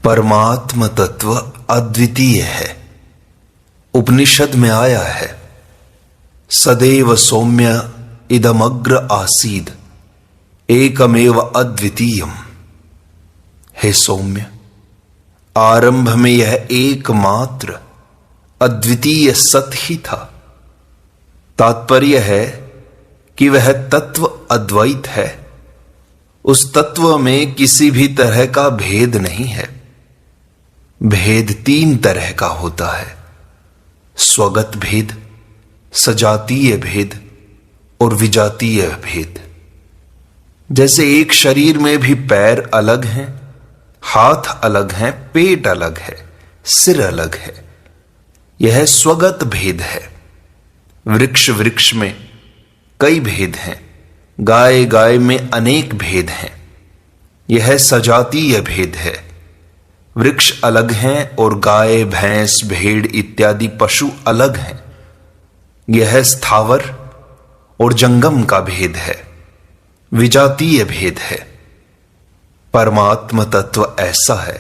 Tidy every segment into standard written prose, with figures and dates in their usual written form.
परमात्म तत्व अद्वितीय है। उपनिषद में आया है, सदैव सौम्य इदमग्र आसीद एकमेव अद्वितीयम। हे सौम्य, आरंभ में यह एकमात्र अद्वितीय सत्य ही था। तात्पर्य है कि वह तत्व अद्वैत है। उस तत्व में किसी भी तरह का भेद नहीं है। भेद तीन तरह का होता है, स्वगत भेद, सजातीय भेद और विजातीय भेद। जैसे एक शरीर में भी पैर अलग हैं, हाथ अलग हैं, पेट अलग है, सिर अलग है, यह स्वगत भेद है। वृक्ष वृक्ष में कई भेद हैं, गाय गाय में अनेक भेद हैं, यह सजातीय भेद है। वृक्ष अलग हैं और गाय भैंस भेड़ इत्यादि पशु अलग हैं, यह स्थावर और जंगम का भेद है, विजातीय भेद है। परमात्म तत्व ऐसा है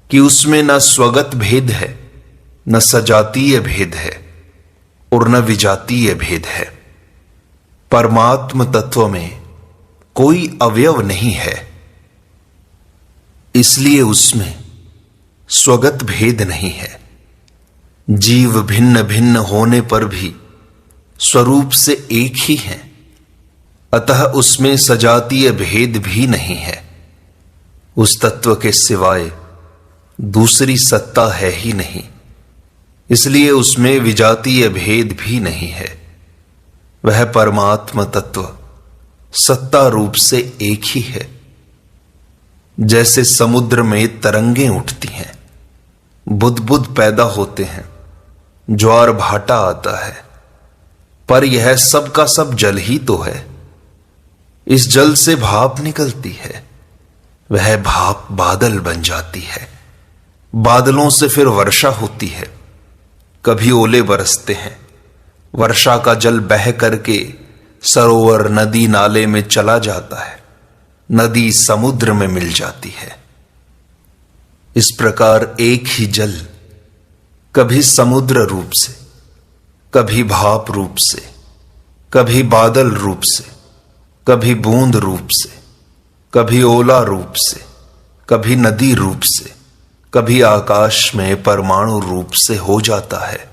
कि उसमें न स्वगत भेद है, न सजातीय भेद है और न विजातीय भेद है। परमात्म तत्व में कोई अवयव नहीं है, इसलिए उसमें स्वगत भेद नहीं है। जीव भिन्न भिन्न होने पर भी स्वरूप से एक ही है, अतः उसमें सजातीय भेद भी नहीं है। उस तत्व के सिवाय दूसरी सत्ता है ही नहीं, इसलिए उसमें विजातीय भेद भी नहीं है। वह परमात्म तत्व सत्ता रूप से एक ही है। जैसे समुद्र में तरंगें उठती हैं, बुदबुद पैदा होते हैं, ज्वार भाटा आता है, पर यह सब का सब जल ही तो है। इस जल से भाप निकलती है, वह भाप बादल बन जाती है, बादलों से फिर वर्षा होती है, कभी ओले बरसते हैं, वर्षा का जल बह करके सरोवर नदी नाले में चला जाता है, नदी समुद्र में मिल जाती है। इस प्रकार एक ही जल कभी समुद्र रूप से, कभी भाप रूप से, कभी बादल रूप से, कभी बूंद रूप से, कभी ओला रूप से, कभी नदी रूप से, कभी आकाश में परमाणु रूप से हो जाता है।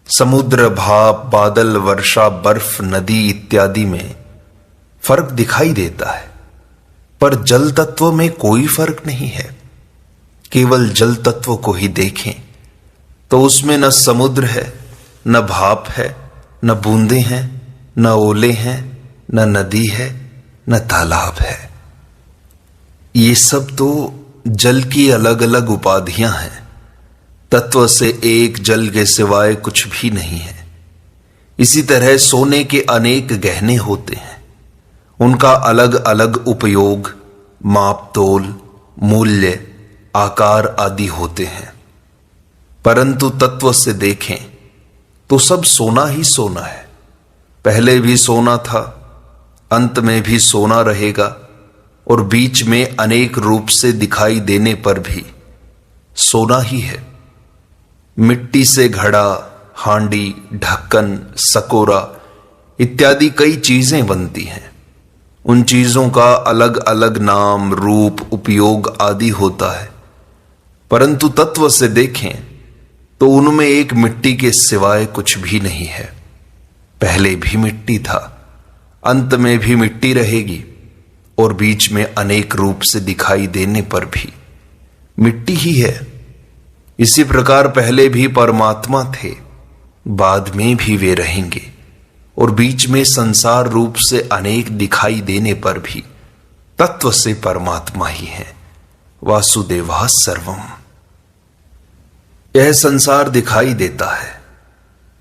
समुद्र, भाप, बादल, वर्षा, बर्फ, नदी इत्यादि में फर्क दिखाई देता है, पर जल तत्व में कोई फर्क नहीं है। केवल जल तत्व को ही देखें तो उसमें न समुद्र है, न भाप है, न बूंदे हैं, न ओले हैं, न नदी है, न तालाब है। ये सब तो जल की अलग अलग उपाधियां हैं। तत्व से एक जल के सिवाय कुछ भी नहीं है। इसी तरह सोने के अनेक गहने होते हैं, उनका अलग अलग उपयोग, माप तोल, मूल्य, आकार आदि होते हैं, परंतु तत्व से देखें तो सब सोना ही सोना है। पहले भी सोना था, अंत में भी सोना रहेगा, और बीच में अनेक रूप से दिखाई देने पर भी सोना ही है। मिट्टी से घड़ा, हांडी, ढक्कन, सकोरा इत्यादि कई चीजें बनती हैं। उन चीजों का अलग अलग नाम, रूप, उपयोग आदि होता है, परंतु तत्व से देखें तो उनमें एक मिट्टी के सिवाय कुछ भी नहीं है। पहले भी मिट्टी था, अंत में भी मिट्टी रहेगी, और बीच में अनेक रूप से दिखाई देने पर भी मिट्टी ही है। इसी प्रकार पहले भी परमात्मा थे, बाद में भी वे रहेंगे, और बीच में संसार रूप से अनेक दिखाई देने पर भी तत्व से परमात्मा ही है। वासुदेवा सर्वम। यह संसार दिखाई देता है,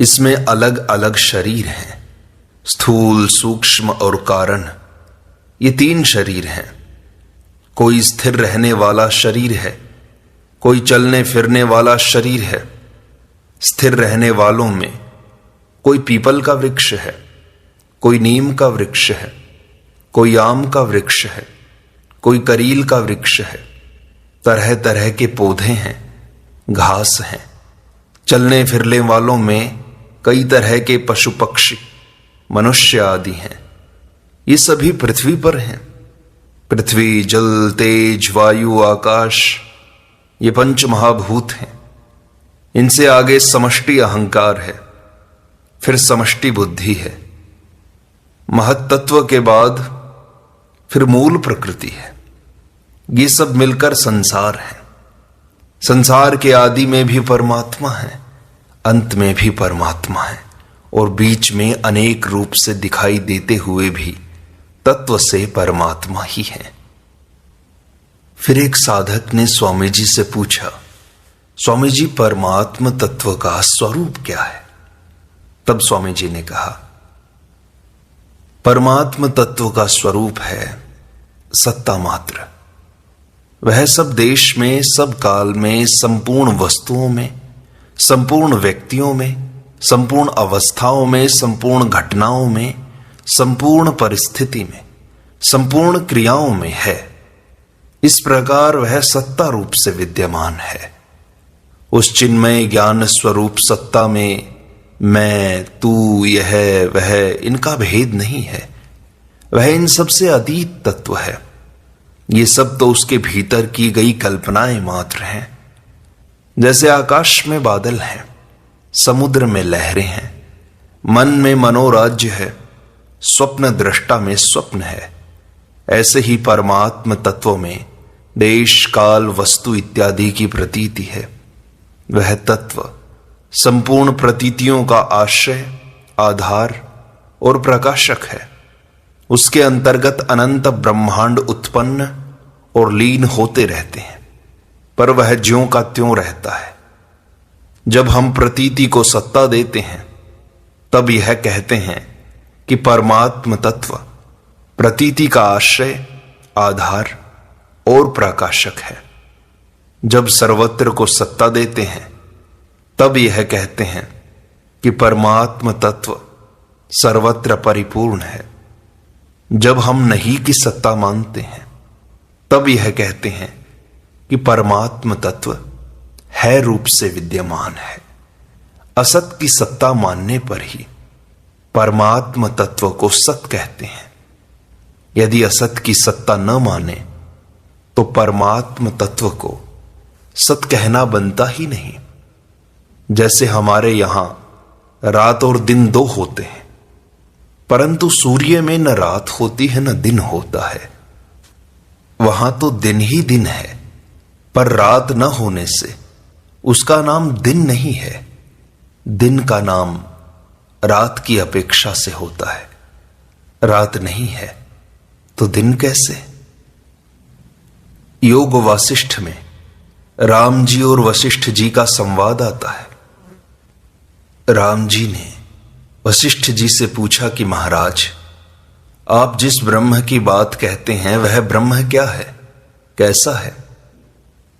इसमें अलग अलग शरीर हैं, स्थूल, सूक्ष्म और कारण। ये तीन शरीर हैं। कोई स्थिर रहने वाला शरीर है, कोई चलने फिरने वाला शरीर है। स्थिर रहने वालों में कोई पीपल का वृक्ष है, कोई नीम का वृक्ष है, कोई आम का वृक्ष है, कोई करील का वृक्ष है, तरह तरह के पौधे हैं, घास हैं। चलने फिरने वालों में कई तरह के पशु पक्षी, मनुष्य आदि हैं। ये सभी पृथ्वी पर हैं। पृथ्वी, जल, तेज, वायु, आकाश, ये पंच महाभूत हैं। इनसे आगे समष्टि अहंकार है, फिर समष्टि बुद्धि है। महत्तत्व के बाद फिर मूल प्रकृति है। ये सब मिलकर संसार है। संसार के आदि में भी परमात्मा है, अंत में भी परमात्मा है, और बीच में अनेक रूप से दिखाई देते हुए भी तत्व से परमात्मा ही है। फिर एक साधक ने स्वामी जी से पूछा, स्वामी जी, परमात्म तत्व का स्वरूप क्या है? तब स्वामी जी ने कहा, परमात्म तत्व का स्वरूप है सत्ता मात्र। वह सब देश में, सब काल में, संपूर्ण वस्तुओं में, संपूर्ण व्यक्तियों में, संपूर्ण अवस्थाओं में, संपूर्ण घटनाओं में, संपूर्ण परिस्थिति में, संपूर्ण क्रियाओं में है। इस प्रकार वह सत्ता रूप से विद्यमान है। उस चिन्मय ज्ञान स्वरूप सत्ता में मैं, तू, यह, वह, इनका भेद नहीं है। वह इन सबसे अतीत तत्व है। ये सब तो उसके भीतर की गई कल्पनाएं मात्र हैं। जैसे आकाश में बादल हैं, समुद्र में लहरें हैं, मन में मनोराज्य है, स्वप्न दृष्टा में स्वप्न है, ऐसे ही परमात्म तत्व में देश, काल, वस्तु इत्यादि की प्रतीति है। वह तत्व संपूर्ण प्रतीतियों का आश्रय, आधार और प्रकाशक है। उसके अंतर्गत अनंत ब्रह्मांड उत्पन्न और लीन होते रहते हैं, पर वह ज्यों का त्यों रहता है। जब हम प्रतीति को सत्ता देते हैं, तब यह कहते हैं कि परमात्म तत्व प्रतीति का आश्रय, आधार और प्रकाशक है। जब सर्वत्र को सत्ता देते हैं, तब यह कहते हैं कि परमात्म तत्व सर्वत्र परिपूर्ण है। जब हम नहीं की सत्ता मानते हैं, तब यह कहते हैं कि परमात्म तत्व है रूप से विद्यमान है। असत की सत्ता मानने पर ही परमात्म तत्व को सत कहते हैं। यदि असत की सत्ता न माने तो परमात्म तत्व को सत कहना बनता ही नहीं। जैसे हमारे यहां रात और दिन दो होते हैं, परंतु सूर्य में न रात होती है न दिन होता है। वहां तो दिन ही दिन है, पर रात न होने से उसका नाम दिन नहीं है। दिन का नाम रात की अपेक्षा से होता है। रात नहीं है तो दिन कैसे? योग वासिष्ठ में राम जी और वशिष्ठ जी का संवाद आता है। राम जी ने वशिष्ठ जी से पूछा कि महाराज, आप जिस ब्रह्म की बात कहते हैं वह ब्रह्म क्या है, कैसा है?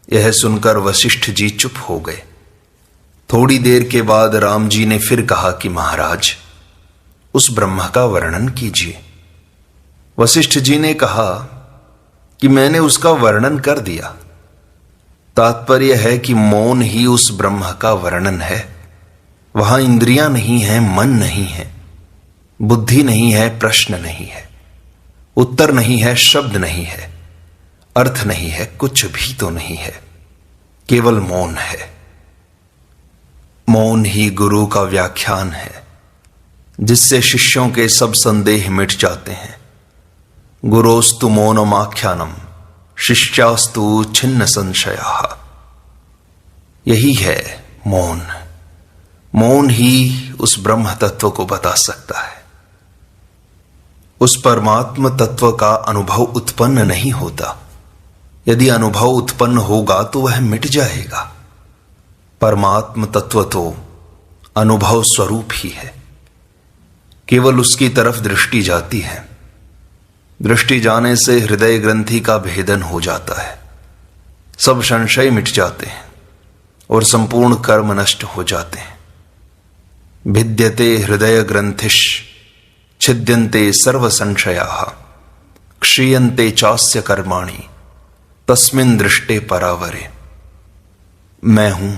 यह सुनकर वशिष्ठ जी चुप हो गए। थोड़ी देर के बाद राम जी ने फिर कहा कि महाराज, उस ब्रह्म का वर्णन कीजिए। वशिष्ठ जी ने कहा कि मैंने उसका वर्णन कर दिया। तात्पर्य है कि मौन ही उस ब्रह्म का वर्णन है। वहां इंद्रियां नहीं है, मन नहीं है, बुद्धि नहीं है, प्रश्न नहीं है, उत्तर नहीं है, शब्द नहीं है, अर्थ नहीं है, कुछ भी तो नहीं है, केवल मौन है। मौन ही गुरु का व्याख्यान है, जिससे शिष्यों के सब संदेह मिट जाते हैं। गुरोस्तु मौनमाख्यानम शिष्यास्तु छिन्न संशयाः। यही है मौन। मौन ही उस ब्रह्म तत्व को बता सकता है। उस परमात्म तत्व का अनुभव उत्पन्न नहीं होता। यदि अनुभव उत्पन्न होगा तो वह मिट जाएगा। परमात्म तत्व तो अनुभव स्वरूप ही है। केवल उसकी तरफ दृष्टि जाती है। दृष्टि जाने से हृदय ग्रंथि का भेदन हो जाता है। सब संशय मिट जाते हैं और संपूर्ण कर्म नष्ट हो जाते हैं। भिद्यते हृदय ग्रंथिश छिद्यन्ते सर्व संशयाः क्षीयन्ते चास्य कर्माणि तस्मिन् दृष्टे परावरे। मैं हूं,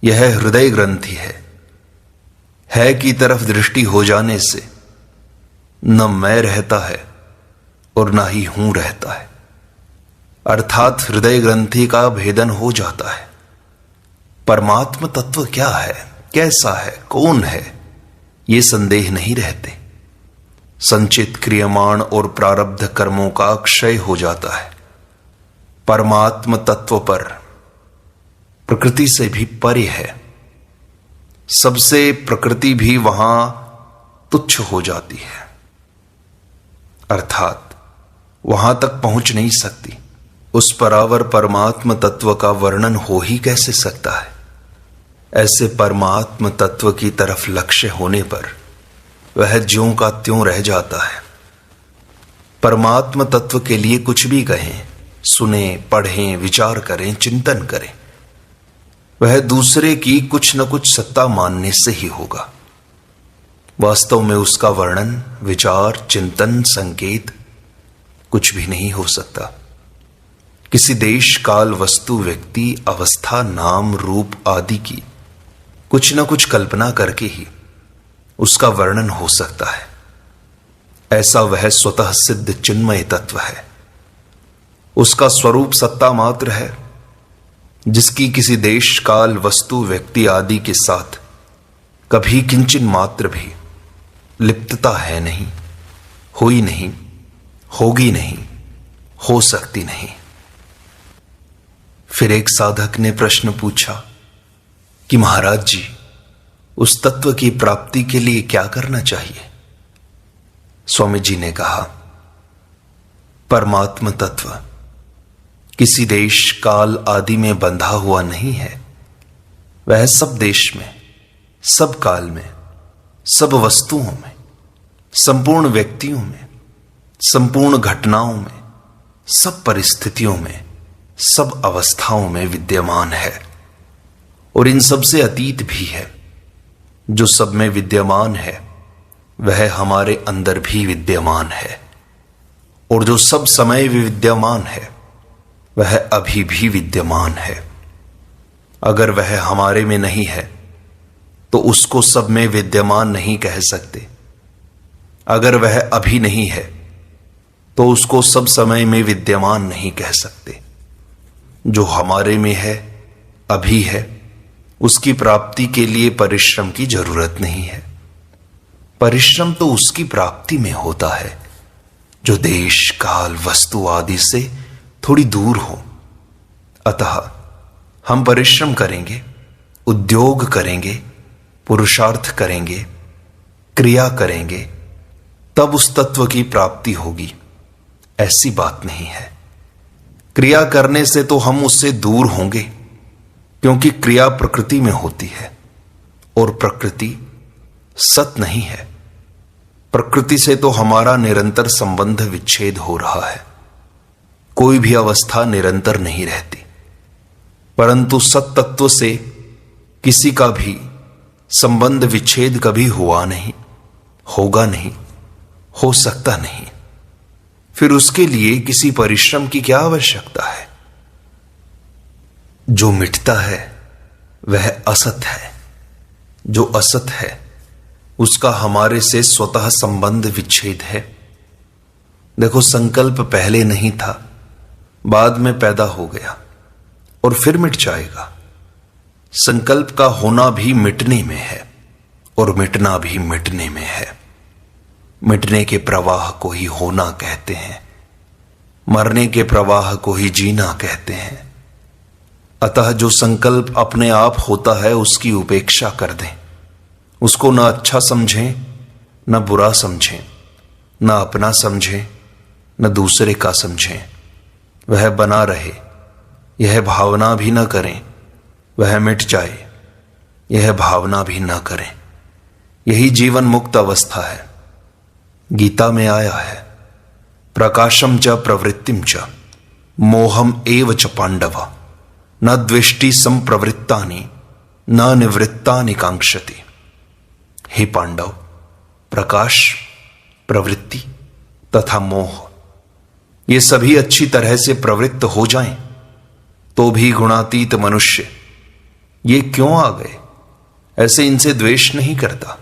यह हृदय ग्रंथि है की तरफ दृष्टि हो जाने से न मैं रहता है और न ही हूं रहता है, अर्थात हृदय ग्रंथि का भेदन हो जाता है। परमात्म तत्व क्या है, कैसा है, कौन है, ये संदेह नहीं रहते। संचित क्रियमाण और प्रारब्ध कर्मों का क्षय हो जाता है। परमात्म तत्व पर प्रकृति से भी परे है, सबसे प्रकृति भी वहां तुच्छ हो जाती है, अर्थात वहां तक पहुंच नहीं सकती। उस परावर परमात्म तत्व का वर्णन हो ही कैसे सकता है। ऐसे परमात्म तत्व की तरफ लक्ष्य होने पर वह ज्यों का त्यों रह जाता है। परमात्म तत्व के लिए कुछ भी कहें, सुने, पढ़ें, विचार करें, चिंतन करें, वह दूसरे की कुछ न कुछ सत्ता मानने से ही होगा। वास्तव में उसका वर्णन, विचार, चिंतन, संकेत कुछ भी नहीं हो सकता। किसी देश, काल, वस्तु, व्यक्ति, अवस्था, नाम, रूप आदि की कुछ न कुछ कल्पना करके ही उसका वर्णन हो सकता है। ऐसा वह स्वतः सिद्ध चिन्मय तत्व है। उसका स्वरूप सत्ता मात्र है, जिसकी किसी देश, काल, वस्तु, व्यक्ति आदि के साथ कभी किंचिन मात्र भी लिप्तता है नहीं, हुई नहीं, होगी नहीं, हो सकती नहीं। फिर एक साधक ने प्रश्न पूछा कि महाराज जी, उस तत्व की प्राप्ति के लिए क्या करना चाहिए। स्वामी जी ने कहा, परमात्म तत्व किसी देश, काल आदि में बंधा हुआ नहीं है। वह सब देश में, सब काल में, सब वस्तुओं में, संपूर्ण व्यक्तियों में, संपूर्ण घटनाओं में, सब परिस्थितियों में, सब अवस्थाओं में विद्यमान है और इन सब से अतीत भी है। जो सब में विद्यमान है वह हमारे अंदर भी विद्यमान है, और जो सब समय विद्यमान है वह अभी भी विद्यमान है। अगर वह हमारे में नहीं है तो उसको सब में विद्यमान नहीं कह सकते। अगर वह अभी नहीं है तो उसको सब समय में विद्यमान नहीं कह सकते। जो हमारे में है, अभी है, उसकी प्राप्ति के लिए परिश्रम की जरूरत नहीं है। परिश्रम तो उसकी प्राप्ति में होता है जो देश, काल, वस्तु आदि से थोड़ी दूर हो। अतः हम परिश्रम करेंगे, उद्योग करेंगे, पुरुषार्थ करेंगे, क्रिया करेंगे, तब उस तत्व की प्राप्ति होगी, ऐसी बात नहीं है। क्रिया करने से तो हम उससे दूर होंगे, क्योंकि क्रिया प्रकृति में होती है और प्रकृति सत नहीं है। प्रकृति से तो हमारा निरंतर संबंध विच्छेद हो रहा है। कोई भी अवस्था निरंतर नहीं रहती, परंतु सत तत्व से किसी का भी संबंध विच्छेद कभी हुआ नहीं, होगा नहीं, हो सकता नहीं। फिर उसके लिए किसी परिश्रम की क्या आवश्यकता है। जो मिटता है वह असत है, जो असत है उसका हमारे से स्वतः संबंध विच्छेद है। देखो, संकल्प पहले नहीं था, बाद में पैदा हो गया और फिर मिट जाएगा। संकल्प का होना भी मिटने में है और मिटना भी मिटने में है। मिटने के प्रवाह को ही होना कहते हैं, मरने के प्रवाह को ही जीना कहते हैं। अतः जो संकल्प अपने आप होता है उसकी उपेक्षा कर दें। उसको न अच्छा समझें, न बुरा समझें, न अपना समझें, न दूसरे का समझें। वह बना रहे, यह भावना भी न करें। वह मिट जाए, यह भावना भी न करें। यही जीवन मुक्त अवस्था है। गीता में आया है, प्रकाशम च प्रवृत्तिम च मोहम एव च पांडव न द्वेष्टि संप्रवृत्तानि न निवृत्तानि कांक्षति। हे पांडव, प्रकाश, प्रवृत्ति तथा मोह, ये सभी अच्छी तरह से प्रवृत्त हो जाएं, तो भी गुणातीत मनुष्य ये क्यों आ गए ऐसे इनसे द्वेष नहीं करता,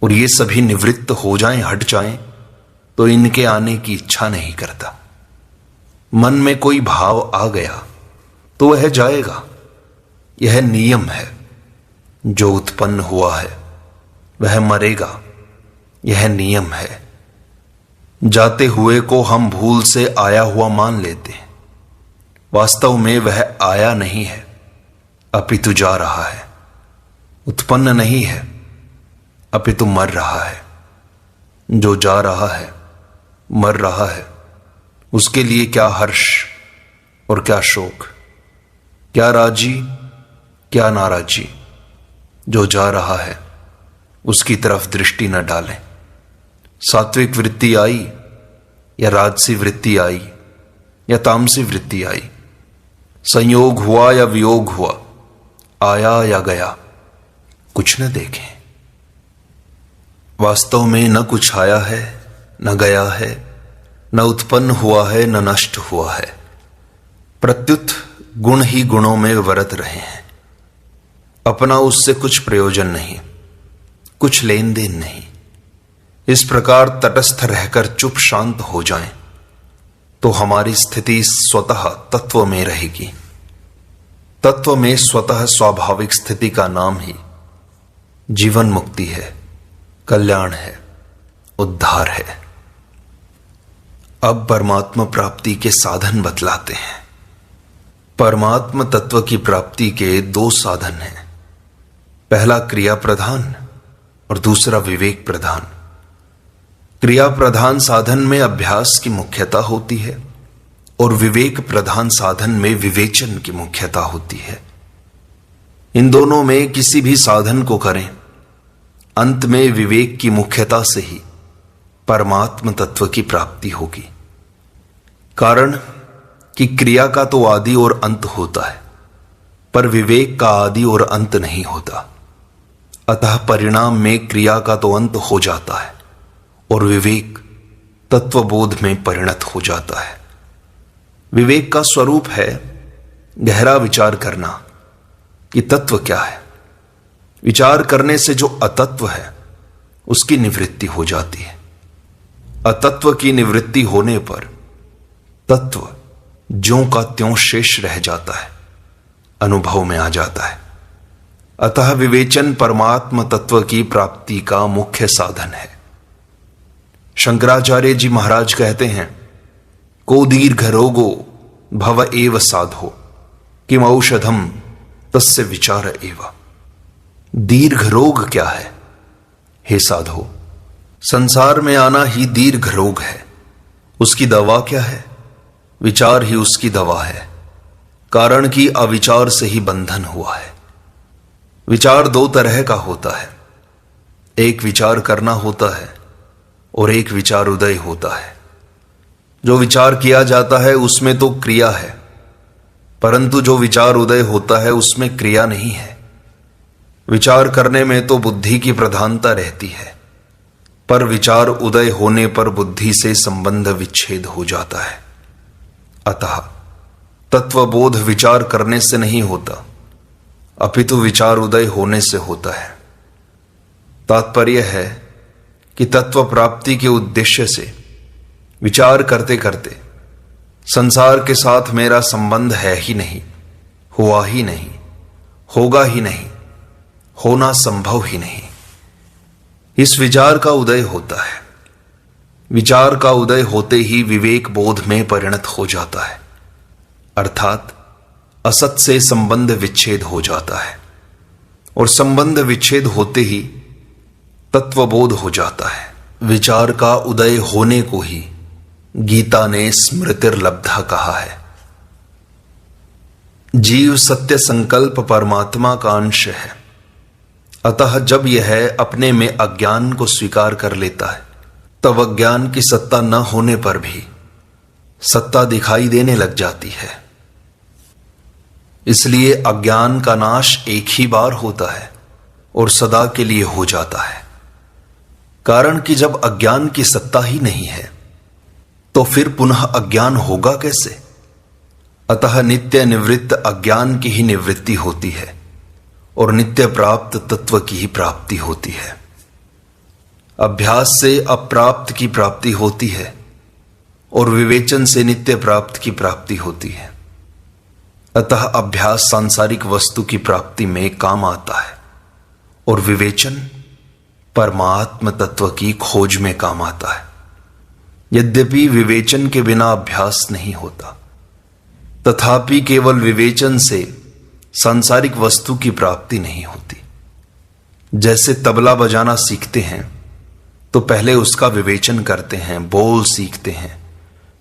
और ये सभी निवृत्त हो जाएं, हट जाएं, तो इनके आने की इच्छा नहीं करता। मन में कोई भाव आ गया तो वह जाएगा, यह नियम है। जो उत्पन्न हुआ है वह मरेगा, यह नियम है। जाते हुए को हम भूल से आया हुआ मान लेते हैं, वास्तव में वह आया नहीं है, अपितु जा रहा है। उत्पन्न नहीं है, अपितु मर रहा है। जो जा रहा है, मर रहा है, उसके लिए क्या हर्ष और क्या शोक, क्या राजी क्या नाराजी। जो जा रहा है उसकी तरफ दृष्टि न डालें। सात्विक वृत्ति आई या राजसी वृत्ति आई या तामसी वृत्ति आई, संयोग हुआ या वियोग हुआ, आया या गया, कुछ न देखें। वास्तव में न कुछ आया है, न गया है, न उत्पन्न हुआ है, न नष्ट हुआ है। प्रत्युत गुण ही गुणों में वरत रहे हैं। अपना उससे कुछ प्रयोजन नहीं, कुछ लेन देन नहीं। इस प्रकार तटस्थ रहकर चुप शांत हो जाएं, तो हमारी स्थिति स्वतः तत्व में रहेगी। तत्व में स्वतः स्वाभाविक स्थिति का नाम ही जीवन मुक्ति है, कल्याण है, उद्धार है। अब परमात्मा प्राप्ति के साधन बतलाते हैं। परमात्मा तत्व की प्राप्ति के दो साधन हैं, पहला क्रिया प्रधान और दूसरा विवेक प्रधान। क्रिया प्रधान साधन में अभ्यास की मुख्यता होती है और विवेक प्रधान साधन में विवेचन की मुख्यता होती है। इन दोनों में किसी भी साधन को करें, अंत में विवेक की मुख्यता से ही परमात्म तत्व की प्राप्ति होगी। कारण कि क्रिया का तो आदि और अंत होता है, पर विवेक का आदि और अंत नहीं होता। अतः परिणाम में क्रिया का तो अंत हो जाता है और विवेक तत्वबोध में परिणत हो जाता है। विवेक का स्वरूप है गहरा विचार करना कि तत्व क्या है। विचार करने से जो अतत्व है उसकी निवृत्ति हो जाती है। अतत्व की निवृत्ति होने पर तत्व ज्यों का त्यों शेष रह जाता है, अनुभव में आ जाता है। अतः विवेचन परमात्म तत्व की प्राप्ति का मुख्य साधन है। शंकराचार्य जी महाराज कहते हैं, को दीर्घ रोगो भव एव साधो किम औषधम तस्य विचार एव। दीर्घ रोग क्या है हे साधो? संसार में आना ही दीर्घ रोग है। उसकी दवा क्या है? विचार ही उसकी दवा है। कारण कि अविचार से ही बंधन हुआ है। विचार दो तरह का होता है, एक विचार करना होता है और एक विचार उदय होता है। जो विचार किया जाता है उसमें तो क्रिया है, परंतु जो विचार उदय होता है उसमें क्रिया नहीं है। विचार करने में तो बुद्धि की प्रधानता रहती है, पर विचार उदय होने पर बुद्धि से संबंध विच्छेद हो जाता है। अतः तत्वबोध विचार करने से नहीं होता, अपितु विचार उदय होने से होता है। तात्पर्य है कि तत्व प्राप्ति के उद्देश्य से विचार करते करते संसार के साथ मेरा संबंध है ही नहीं, हुआ ही नहीं, होगा ही नहीं, होना संभव ही नहीं, इस विचार का उदय होता है। विचार का उदय होते ही विवेक बोध में परिणत हो जाता है, अर्थात असत से संबंध विच्छेद हो जाता है, और संबंध विच्छेद होते ही तत्वबोध हो जाता है। विचार का उदय होने को ही गीता ने स्मृतिर्लब्धा कहा है। जीव सत्य संकल्प परमात्मा का अंश है। अतः जब यह अपने में अज्ञान को स्वीकार कर लेता है, तब अज्ञान की सत्ता न होने पर भी सत्ता दिखाई देने लग जाती है। इसलिए अज्ञान का नाश एक ही बार होता है और सदा के लिए हो जाता है। कारण कि जब अज्ञान की सत्ता ही नहीं है, तो फिर पुनः अज्ञान होगा कैसे? अतः नित्य निवृत्त अज्ञान की ही निवृत्ति होती है और नित्य प्राप्त तत्व की ही प्राप्ति होती है। अभ्यास से अप्राप्त की प्राप्ति होती है और विवेचन से नित्य प्राप्त की प्राप्ति होती है। अतः अभ्यास सांसारिक वस्तु की प्राप्ति में काम आता है और विवेचन परमात्म तत्व की खोज में काम आता है। यद्यपि विवेचन के बिना अभ्यास नहीं होता, तथापि केवल विवेचन से सांसारिक वस्तु की प्राप्ति नहीं होती। जैसे तबला बजाना सीखते हैं तो पहले उसका विवेचन करते हैं, बोल सीखते हैं,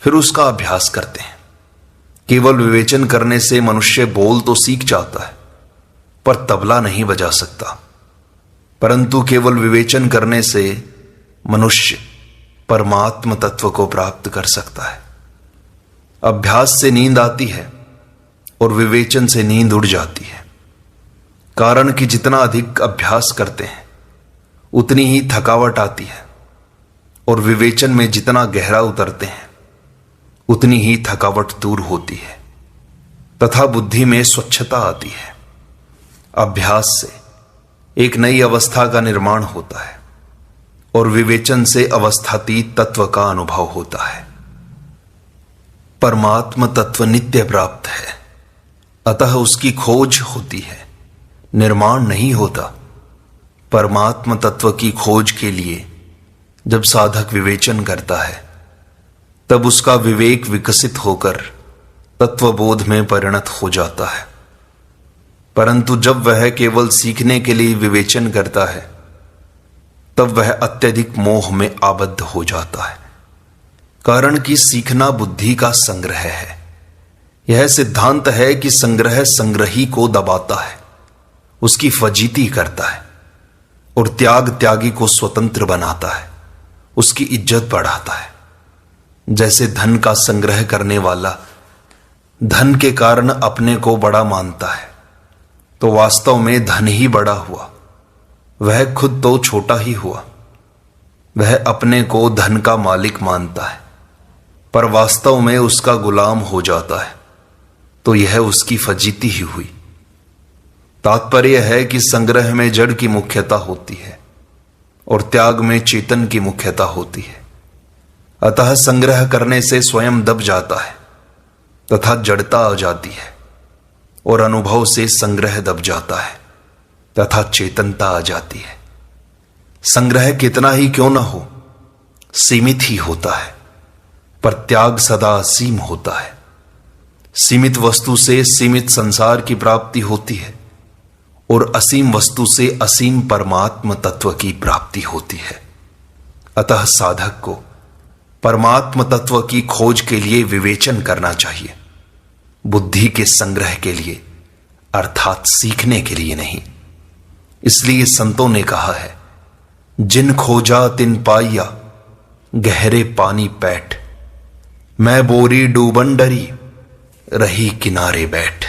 फिर उसका अभ्यास करते हैं। केवल विवेचन करने से मनुष्य बोल तो सीख जाता है पर तबला नहीं बजा सकता, परंतु केवल विवेचन करने से मनुष्य परमात्म तत्व को प्राप्त कर सकता है। अभ्यास से नींद आती है और विवेचन से नींद उड़ जाती है। कारण कि जितना अधिक अभ्यास करते हैं उतनी ही थकावट आती है और विवेचन में जितना गहरा उतरते हैं उतनी ही थकावट दूर होती है तथा बुद्धि में स्वच्छता आती है। अभ्यास से एक नई अवस्था का निर्माण होता है और विवेचन से अवस्थातीत तत्व का अनुभव होता है। परमात्म तत्व नित्य प्राप्त है, अतः उसकी खोज होती है, निर्माण नहीं होता। परमात्म तत्व की खोज के लिए जब साधक विवेचन करता है तब उसका विवेक विकसित होकर तत्वबोध में परिणत हो जाता है। परंतु जब वह केवल सीखने के लिए विवेचन करता है तब वह अत्यधिक मोह में आबद्ध हो जाता है। कारण कि सीखना बुद्धि का संग्रह है। यह सिद्धांत है कि संग्रह संग्रही को दबाता है, उसकी फजीती करता है और त्याग त्यागी को स्वतंत्र बनाता है, उसकी इज्जत बढ़ाता है। जैसे धन का संग्रह करने वाला धन के कारण अपने को बड़ा मानता है तो वास्तव में धन ही बड़ा हुआ, वह खुद तो छोटा ही हुआ। वह अपने को धन का मालिक मानता है पर वास्तव में उसका गुलाम हो जाता है, तो यह उसकी फजीती ही हुई। तात्पर्य है कि संग्रह में जड़ की मुख्यता होती है और त्याग में चेतन की मुख्यता होती है। अतः संग्रह करने से स्वयं दब जाता है तथा जड़ता आ जाती है और अनुभव से संग्रह दब जाता है तथा चेतनता आ जाती है। संग्रह कितना ही क्यों न हो सीमित ही होता है, पर त्याग सदा असीम होता है। सीमित वस्तु से सीमित संसार की प्राप्ति होती है और असीम वस्तु से असीम परमात्म तत्व की प्राप्ति होती है। अतः साधक को परमात्म तत्व की खोज के लिए विवेचन करना चाहिए, बुद्धि के संग्रह के लिए अर्थात सीखने के लिए नहीं। इसलिए संतों ने कहा है, जिन खोजा तिन पाइया गहरे पानी पैठ, मैं बोरी डूबन डरी रही किनारे बैठ।